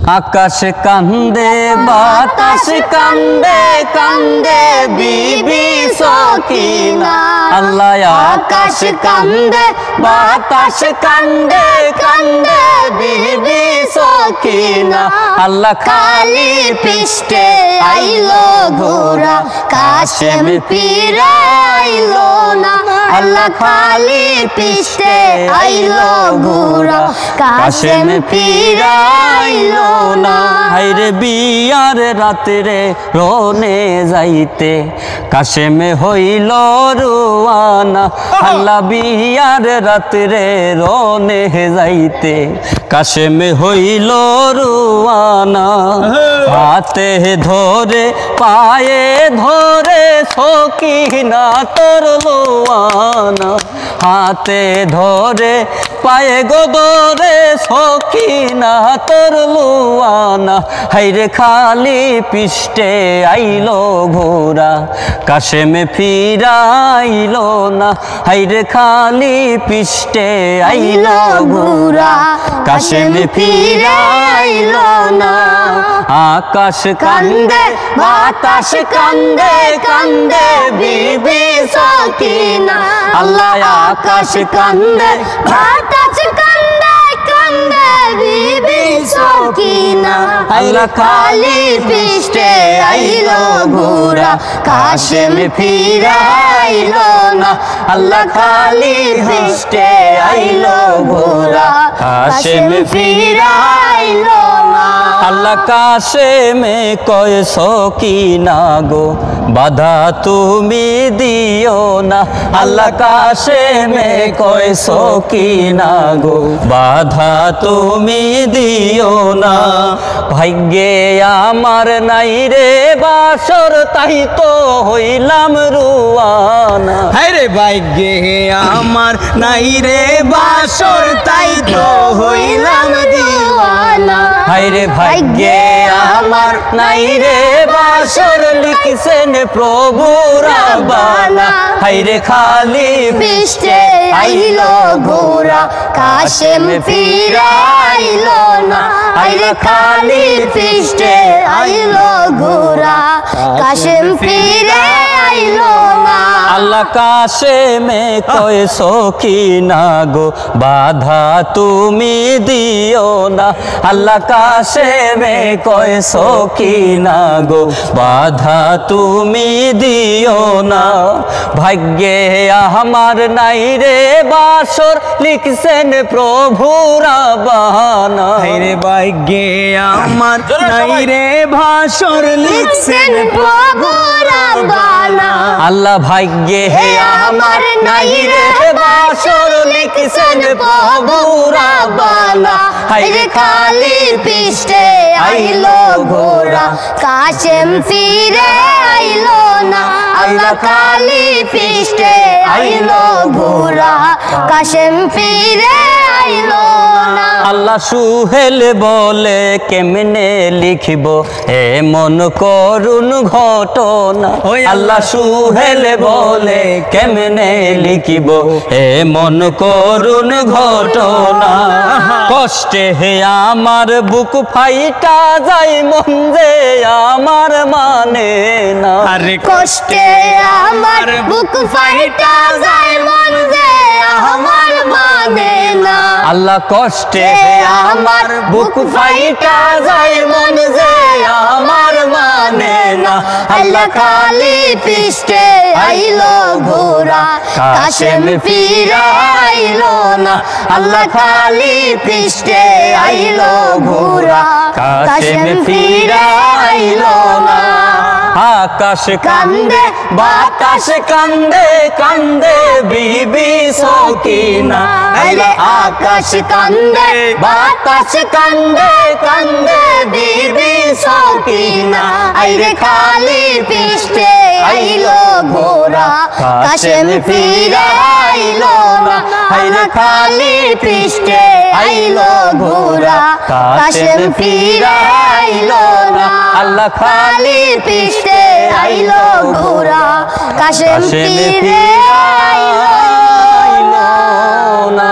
আকাশ কান্দে বাতাস কান্দে কান্দে বিবি সকিনা আল্লাহ আকাশ কান্দে বাতাস কান্দে কান্দে বিবি সকিনা আল্লাহ খালি পৃষ্ঠে আইলো ঘোরা কাশেম পীর আইলো না আল্লাহ খালি পৃষ্ঠে আইলো ঘোরা কাশেম পীর আইলো না হায়রে বিয়ার রাতে রনে যাইতে কাশেম হইল রুয়ানা আল্লাহ বিয়ার রাতে রনে যাইতে কাশেম হইল রুয়ানা হাতে ধরে পায়ে ধরে সকিনা তোর লোয়ানা হাতে ধরে পায়ে গোদরে সকিনা তোর লোয়ানা হায়রে খালি পৃষ্ঠে আইলো ঘোরা কাশেম ফিরাইলো না হায়রে খালি পৃষ্ঠে আইলো ঘোরা কাশেম ফিরাইলো না আকাশ কান্দে বাতাস কান্দে কান্দে বিবি সকিনা আল্লাহ আকাশ কান্দে বাতাস কান্দে কান্দে বিবি সকিনা আল্লাহ খালি পৃষ্ঠে আইলো ঘোরা কাশেম ফিরাইলো না আল্লাহ খালি পৃষ্ঠে আইলো ঘোরা কাশেম ফিরাইলো না আল্লাহ কাশেমে কয় সকিনা গো বাধা তুমি দিও না আল্লাহ কাশেমে কয় সকিনা গো বাধা তুমি দিও না ভাগ্যে আমার নাই রে বাসর তাই তো হইলাম রুয়ানা হায়রে ভাগ্যে আমার নাই রে বাসর তাই তো হইলাম দিওয়ানা হায়রে ভাগ্যে আমার নাই রে বাসর লিখছেন প্রভু রাব্বানা হায়রে খালি পৃষ্ঠে আইলো ঘোরা কাশেম ফিরাইলো না হায়রে খালি পৃষ্ঠে আইলো ঘোরা কাশেম ফিরাইলো না আল্লাহ কাশেমে কয় সকিনা গো বাধা তুমি দিও না আল্লাহ কাশেমে কয় সকিনা গো বাধা তুমি দিও না ভাগ্যে আমার নাই রে বাসর লিখছেন প্রভু রাব্বানা হায়রে ভাগ্যে আমার নাই রে বাসর লিখছেন প্রভু রাব্বানা আল্লাহ ভাগ্যে আমার নাই রে বাসর লিখছেন প্রভু রাব্বানা হায়রে খালি পৃষ্ঠে আইলো ঘোরা কাশেম ফিরে আইলো না আল্লাহ খালি পৃষ্ঠে আইলো ঘোরা কাশেম ফিরে আইলো না আল্লাহ সুহেল বলে কেমনে লিখিব এমন করুণ ঘটনা আল্লাহ সুহেল বলে কেমনে লিখিব এমন করুণ ঘটনা কষ্টে আমার বুক ফাইটা যায় মন যে আমার মানে না আরে কষ্টে আমার বুক ফাইটা যায় মন যে আমার মানে না আল্লাহ কষ্টে আমার বুক ফাইটা যায় মন যে আমার মানে না আল্লাহ খালি পৃষ্ঠে আইলো ঘোরা কাশেম ফিরাইলো না আল্লাহ খালি পৃষ্ঠে আইলো ঘোরা কাশেম ফিরাইলো না আকাশ কান্দে বাতাস কান্দে কান্দে বিবি সকিনা আকাশ কান্দে বাতাস কান্দে কান্দে বিবি সকিনা আইরে খালি পৃষ্ঠে আইলো ঘোরা কাশেম ফিরাইলো না আইরে খালি পৃষ্ঠে আইলো ঘোরা কাশেম ফিরাইলো না আল্লাহ খালি পৃষ্ঠে আইলো ঘোরা কাশেম ফিরাইলো না।